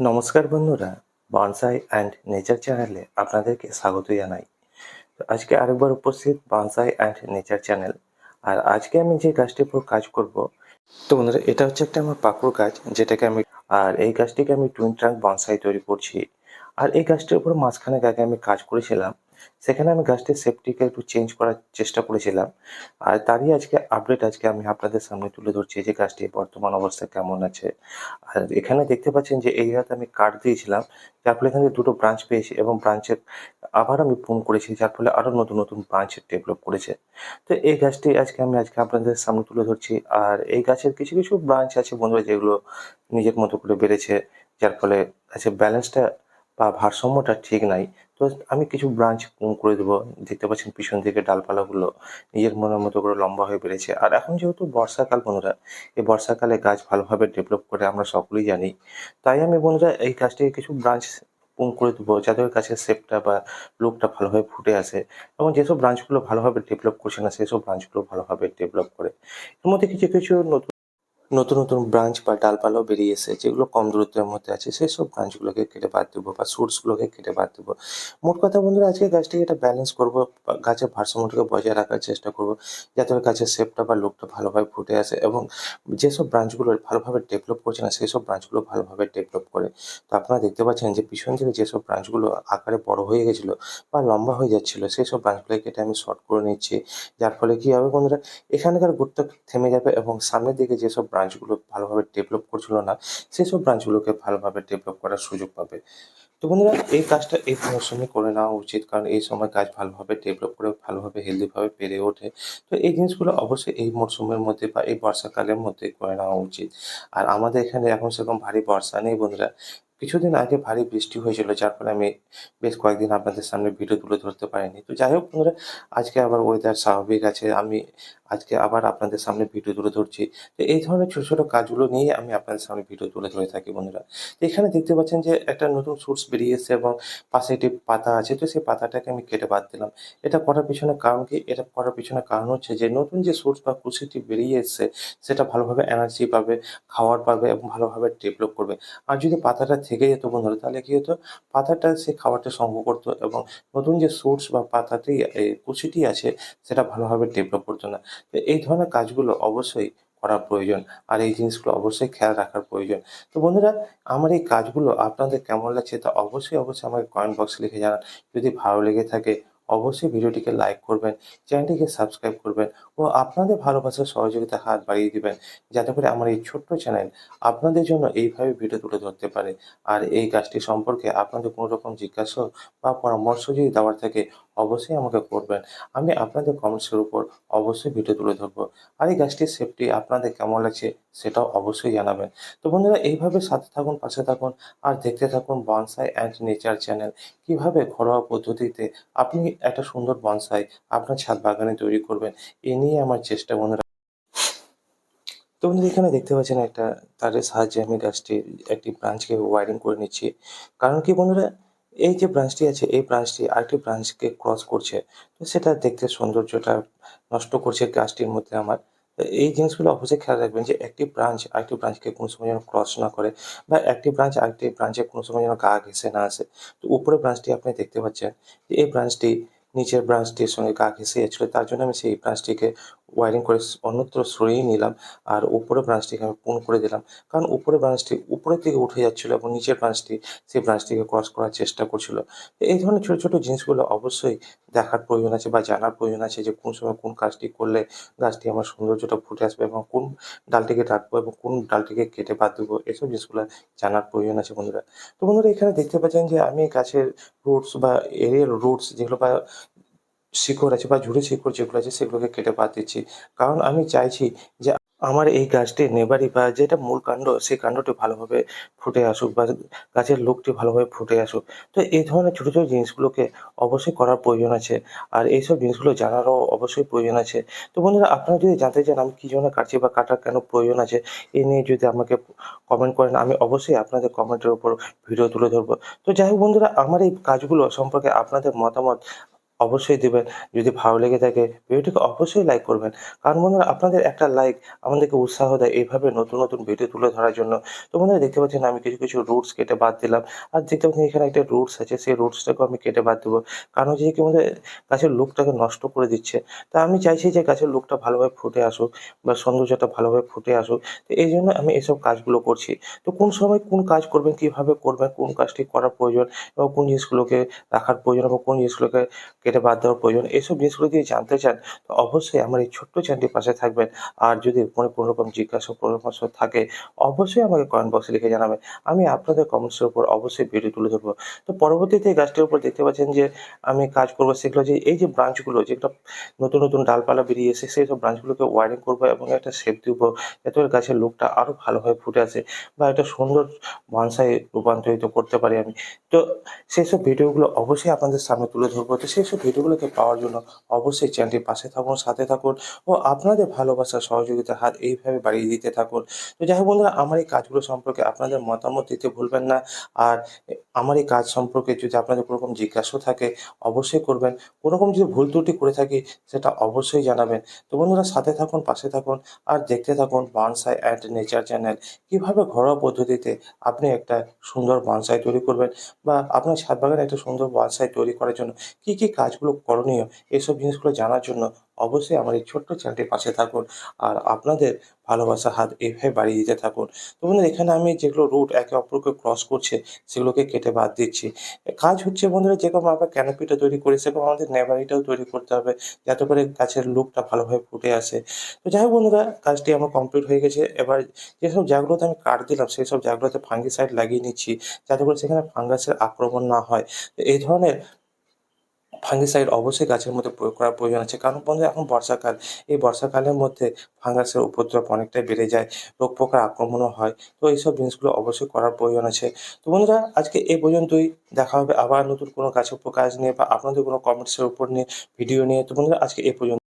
নমস্কার বন্ধুরা, bonsai and nature চ্যানেলে আপনাদেরকে স্বাগত জানাই। তো আজকে আরেকবার উপস্থিত বনসাই অ্যান্ড নেচার চ্যানেল। আর আজকে আমি যে গাছটির উপর কাজ করব, তো বন্ধুরা এটা হচ্ছে একটা আমার পাকুড় গাছ, যেটাকে আমি আর এই গাছটিকে আমি টুইন ট্রাঙ্ক বনসাই তৈরি করছি। আর এই গাছটির উপর মাঝখানে আগে আমি কাজ করেছিলাম, সেখানে আমি গাছটির শেপটিকে একটু চেঞ্জ করার চেষ্টা করেছিলাম। আর তারই আজকে আপডেট আজকে আমি আপনাদের সামনে তুলে ধরছি যে গাছটির বর্তমান অবস্থা কেমন আছে। আর এখানে দেখতে পাচ্ছেন যে এই জায়গাতে আমি কাট দিয়েছিলাম, যার ফলে এখানে দুটো ব্রাঞ্চ পেয়েছি এবং ব্রাঞ্চের আবার আমি প্রুন করেছি, যার ফলে আরও নতুন নতুন ব্রাঞ্চ ডেভেলপ করেছে। তো এই গাছটি আজকে আপনাদের সামনে তুলে ধরছি। আর এই গাছের কিছু কিছু ব্রাঞ্চ আছে বন্ধুরা, যেগুলো নিজের মতো করে বেড়েছে, যার ফলে গাছের ব্যালেন্সটা বা ভারসাম্যটা ঠিক নাই। তো আমি কিছু ব্রাঞ্চ প্রুন করে দেবো। দেখতে পাচ্ছেন পিছন দিকে ডালপালাগুলো নিজের মনের মতো করে লম্বা হয়ে বেড়েছে। আর এখন যেহেতু বর্ষাকাল বন্ধুরা, এই বর্ষাকালে গাছ ভালোভাবে ডেভেলপ করে আমরা সকলেই জানি। তাই আমি বন্ধুরা এই গাছটিকে কিছু ব্রাঞ্চ প্রুন করে দেবো, যাতে ওই গাছের শেপটা বা লুকটা ভালোভাবে ফুটে আসে এবং যেসব ব্রাঞ্চগুলো ভালোভাবে ডেভেলপ করছে না, সেসব ব্রাঞ্চগুলো ভালোভাবে ডেভেলপ করে। এর মধ্যে কিছু কিছু নতুন নতুন নতুন ব্রাঞ্চ বা ডালপালাও বেরিয়েছে, যেগুলো কম দূরত্বের মধ্যে আছে, সেই সব ব্রাঞ্চগুলোকে কেটে বাদ দেবো বা সোর্সগুলোকে কেটে বাদ দেবো। মোট কথা বন্ধুরা, আজকে গাছটিকে এটা ব্যালেন্স করবো, গাছের ভারসাম্যটাকে বজায় রাখার চেষ্টা করবো, যাতে ওই গাছের শেপটা বা লুকটা ভালোভাবে ফুটে আসে এবং যেসব ব্রাঞ্চগুলো ভালোভাবে ডেভেলপ করছে না, সেই সব ব্রাঞ্চগুলো ভালোভাবে ডেভেলপ করে। তো আপনারা দেখতে পাচ্ছেন যে পিছন থেকে যেসব ব্রাঞ্চগুলো আকারে বড় হয়ে গেছিলো বা লম্বা হয়ে যাচ্ছিলো, সেই সব ব্রাঞ্চগুলোকে কেটে আমি শর্ট করে নিচ্ছি। যার ফলে কী হবে বন্ধুরা, এখানকার গ্রোথটা থেমে যাবে এবং সামনের দিকে যেসব ব্রাঞ্চগুলো ভালোভাবে ডেভেলপ করছিল না, সেসব ব্রাঞ্চগুলোকে ভালোভাবে ডেভেলপ করার সুযোগ পাবে। তো বন্ধুরা এই কাজটা এই মরশুমে করে নেওয়া উচিত, কারণ এই সময় গাছ ভালোভাবে ডেভেলপ করে ভালোভাবে হেলদিভাবে বেড়ে ওঠে। তো এই জিনিসগুলো অবশ্যই এই মরশুমের মধ্যে বা এই বর্ষাকালের মধ্যে করে নেওয়া উচিত। আর আমাদের এখানে এখন সেরকম ভারী বর্ষা নেই বন্ধুরা। কিছুদিন আগে ভারী বৃষ্টি হয়েছিল, যার ফলে আমি বেশ কয়েকদিন আপনাদের সামনে ভিডিও তুলে ধরতে পারিনি। তো যাই হোক বন্ধুরা, আজকে আবার ওয়েদার স্বাভাবিক আছে, আমি আজকে আবার আপনাদের সামনে ভিডিও তুলে ধরছি। তো এই ধরনের ছোটো ছোটো কাজগুলো নিয়েই আমি আপনাদের সামনে ভিডিও তুলে ধরে থাকি বন্ধুরা। তো এখানে দেখতে পাচ্ছেন যে একটা নতুন সোর্স বেরিয়ে এসেছে এবং পাশে একটি পাতা আছে, তো সেই পাতাটাকে আমি কেটে বাদ দিলাম। এটা করার পিছনে কারণ কি? এটা করার পিছনে কারণ হচ্ছে যে নতুন যে সোর্স বা কুশিটি বেরিয়ে এসছে, সেটা ভালোভাবে এনার্জি পাবে, খাবার পাবে এবং ভালোভাবে ডেভেলপ করবে। আর যদি পাতাটা থেকে যেত বন্ধুরা, তাহলে কি হতো, পাতাটা সেই খাবারটা সংগ্রহ করতো এবং নতুন যে সোর্স বা পাতাটি কুশিটি আছে, সেটা ভালোভাবে ডেভেলপ করতো না। তো এই ধরনের কাজগুলো অবশ্যই করা প্রয়োজন। আর এই জিনিসগুলো অবশ্যই খেয়াল রাখার প্রয়োজন। তো বন্ধুরা, আমার এই কাজগুলো আপনাদের কেমন লাগছে তা অবশ্যই আমাকে কমেন্ট বক্সে লিখে জানান। যদি ভালো লেগে থাকে অবশ্যই ভিডিওটিকে লাইক করবেন, চ্যানেলটিকে সাবস্ক্রাইব করবেন ও আপনাদের ভালোবাসার সহযোগিতার হাত বাড়িয়ে দিবেন, যাতে করে আমার এই ছোট্ট চ্যানেল আপনাদের জন্য এইভাবে ভিডিও তুলে ধরতে পারে। আর এই কাজটি সম্পর্কে আপনাদের কোনো রকম জিজ্ঞাসা বা পরামর্শ যদি দেওয়ার থাকে, অবশ্যই আমাকে করবেন। আমি আপনাদের কমেন্টসের উপর অবশ্যই ভিডিও তুলে ধরবো। আর এই গাছটির শেপটি আপনাদের কেমন লাগছে সেটাও অবশ্যই জানাবেন। তো বন্ধুরা, এইভাবে সাথে থাকুন, পাশে থাকুন আর দেখতে থাকুন বনসাই অ্যান্ড নেচার চ্যানেল। কিভাবে ঘরোয়া পদ্ধতিতে আপনি একটা সুন্দর বনসাই আপনার ছাদ বাগানে তৈরি করবেন, এ নিয়ে আমার চেষ্টা বন্ধুরা। তো বন্ধুরা, এখানে দেখতে পাচ্ছেন একটা তারের সাহায্যে আমি গাছটির একটি ব্রাঞ্চকে ওয়ারিং করে নিচ্ছি। কারণ কি বন্ধুরা, এই যে ব্রাঞ্চটি আছে, এই ব্রাঞ্চটি আরেকটি ব্রাঞ্চকে ক্রস করছে। তো সেটা দেখতে সৌন্দর্যটা নষ্ট করছে গাছটির মধ্যে আমার। তো এই জিনিসগুলো অবশ্যই খেয়াল রাখবেন যে একটি ব্রাঞ্চ আরেকটি ব্রাঞ্চকে কোনো সময় যেন ক্রস না করে বা একটি ব্রাঞ্চ আরেকটি ব্রাঞ্চে কোনো সময় যেন গা ঘেঁষে না আসে। তো উপরের ব্রাঞ্চটি আপনি দেখতে পাচ্ছেন যে এই ব্রাঞ্চটি নিচের ব্রাঞ্চটির সঙ্গে গা ঘেঁষে যাচ্ছিল, তার জন্য আমি সেই ব্রাঞ্চটিকে ওয়ারিং করে অন্যত্র সরিয়ে নিলাম। আর উপরের ব্রাঞ্চটিকে আমি পূর্ণ করে দিলাম, কারণ উপরের ব্রাঞ্চটি উপরের দিকে উঠে যাচ্ছিলো এবং নিচের ব্রাঞ্চটি সেই ব্রাঞ্চটিকে ক্রস করার চেষ্টা করছিল। তো এই ধরনের ছোটো ছোটো জিনিসগুলো অবশ্যই দেখার প্রয়োজন আছে বা জানার প্রয়োজন আছে, যে কোন সময় কোন কাজটি করলে গাছটি আমার সৌন্দর্যটা ফুটে আসবে এবং কোন ডালটিকে রাখবো এবং কোন ডালটিকে কেটে বাদ দেবো, এসব জিনিসগুলো জানার প্রয়োজন আছে বন্ধুরা। তো বন্ধুরা, এখানে দেখতে পাচ্ছেন যে আমি গাছের রুটস বা এরিয়াল রুটস যেগুলো বা শিকড় আছে বা ঝুড়ি শিকড় যেগুলো আছে, সেগুলোকে কেটে বাদ দিচ্ছি। কারণ আমি চাইছি যে আমার এই গাছটির নেবারি বা যেটা মূল কাণ্ড, সেই কাণ্ডটি ভালোভাবে ফুটে আসুক বা গাছের লোকটি ভালোভাবে ফুটে আসুক। তো এই ধরনের ছোটো ছোটো জিনিসগুলোকে অবশ্যই করার প্রয়োজন আছে। আর এইসব জিনিসগুলো জানারও অবশ্যই প্রয়োজন আছে। তো বন্ধুরা, আপনারা যদি জানতে চান আমি কী জন্য কাটছি বা কাটার কেন প্রয়োজন আছে, এই নিয়ে যদি আমাকে কমেন্ট করেন, আমি অবশ্যই আপনাদের কমেন্টের উপর ভিডিও তুলে ধরবো। তো যাই হোক বন্ধুরা, আমার এই কাজগুলো সম্পর্কে আপনাদের মতামত অবশ্যই দিবেন। যদি ভালো লেগে থাকে ভিডিওটিকে অবশ্যই লাইক করবেন। কারণ বন্ধুরা আপনাদের একটা লাইক আমাদেরকে উৎসাহ দেয় এইভাবে নতুন, নতুন ভিডিও তুলে ধরার জন্য। তো বন্ধুরা দেখতে পাচ্ছেন আমি কিছু, কিছু রুটস কেটে বাদ দিলাম। আর দেখতে পাচ্ছেন এখানে একটা রুটস আছে, সেই রুটসটাকেও আমি কেটে বাদ দেবো। কারণ হচ্ছে কি বন্ধুরা গাছের লুকটাকে নষ্ট করে দিচ্ছে। তো আমি চাইছি যে গাছের লুকটা ভালোভাবে ফুটে আসুক বা সৌন্দর্যটা ভালোভাবে ফুটে আসুক। তো এইজন্য আমি এসব কাজগুলো করছি। তো কোন সময় কোন কাজ করবেন, কিভাবে করবেন, কোন কাজটি করার প্রয়োজন এবং কোন জিনিসগুলোকে রাখার প্রয়োজন এবং কোন জিনিসগুলোকে কেটে বাদ দেওয়ার প্রয়োজন, এইসব জিনিসগুলো যদি জানতে চান তো অবশ্যই আমার এই ছোট্ট চ্যানেলটির পাশে থাকবেন। আর যদি মনে কোনো রকম জিজ্ঞাসা পরামর্শ থাকে অবশ্যই আমাকে কমেন্ট বক্সে লিখে জানাবেন। আমি আপনাদের কমেন্টসের উপর অবশ্যই ভিডিও তুলে ধরবো। তো পরবর্তীতে এই গাছটির উপর দেখতে পাচ্ছেন যে আমি কাজ করবো সেগুলো যে এই যে ব্রাঞ্চগুলো যেগুলো নতুন, নতুন ডালপালা বেরিয়ে এসেছে সেই সব ব্রাঞ্চগুলোকে ওয়ারিং করবো এবং একটা শেপ দিব যাতে করে গাছের লুকটা আরো ভালোভাবে ফুটে আসে বা একটা সুন্দর বনসাই রূপান্তরিত করতে পারি আমি। তো সেসব ভিডিওগুলো অবশ্যই আপনাদের সামনে তুলে ধরবো। তো সেসব ভিডিওগুলোকে পাওয়ার জন্য অবশ্যই চ্যানেলটির পাশে থাকুন, সাথে থাকুন ও আপনাদের ভালোবাসা, সহযোগিতার হাত এইভাবে বাড়িয়ে দিতে থাকুন। তো যাই হোক বন্ধুরা আমার এই কাজগুলো সম্পর্কে আপনাদের মতামত দিতে ভুলবেন না। আর আমার এই কাজ সম্পর্কে যদি আপনাদের কোনো রকম জিজ্ঞাসা থাকে অবশ্যই করবেন। কোনো রকম যদি ভুল ত্রুটি করে থাকি সেটা অবশ্যই জানাবেন। তো বন্ধুরা সাথে থাকুন, পাশে থাকুন আর দেখতে থাকুন বনসাই অ্যান্ড নেচার চ্যানেল। কিভাবে ঘরোয়া পদ্ধতিতে আপনি একটা সুন্দর বনসাই তৈরি করবেন বা আপনার ছাদ বাগানে একটা সুন্দর বনসাই তৈরি করার জন্য কী, কী কাজগুলো করণীয় এসব জিনিসগুলো জানার জন্য অবশ্যই আমার এই ছোট্ট চ্যানেলটির পাশে থাকুন। আর আপনাদের ভালোবাসার হাত এভাবে বাড়িয়ে দিতে থাকুন। তো বন্ধুরা এখানে আমি যেগুলো রুট একে অপরকে ক্রস করছে সেগুলোকে কেটে বাদ দিচ্ছি। কাজ হচ্ছে বন্ধুরা যেরকম আমরা ক্যানোপিটা তৈরি করি সেরকম আমাদের নেভারিটাও তৈরি করতে হবে যাতে করে গাছের লুকটা ভালোভাবে ফুটে আসে। তো যাই হোক বন্ধুরা কাজটি আমার কমপ্লিট হয়ে গেছে। এবার যেসব জায়গাগুলোতে আমি কাট দিলাম সেসব জায়গাগুলোতে ফাঙ্গিসাইড লাগিয়ে নিচ্ছি যাতে করে সেখানে ফাঙ্গাসের আক্রমণ না হয়। তো এই ধরনের ফাঙ্গিসাইড অবশ্যই গাছের মধ্যে প্রয়োগ করার প্রয়োজন আছে। কারণ বন্ধুরা এখন বর্ষাকাল। এই বর্ষাকালের মধ্যে ফাঙ্গাসের উপদ্রব অনেকটাই বেড়ে যায়। রোগ পোকার আক্রমণও হয়। তো এইসব জিনিসগুলো অবশ্যই করার প্রয়োজন আছে। তো বন্ধুরা আজকে এই পর্যন্তই। দেখা হবে আবার নতুন কোনো গাছের উপর কাজ নিয়ে বা আপনাদের কোনো কমেন্টসের উপর নিয়ে ভিডিও নিয়ে। তো বন্ধুরা আজকে এই পর্যন্ত।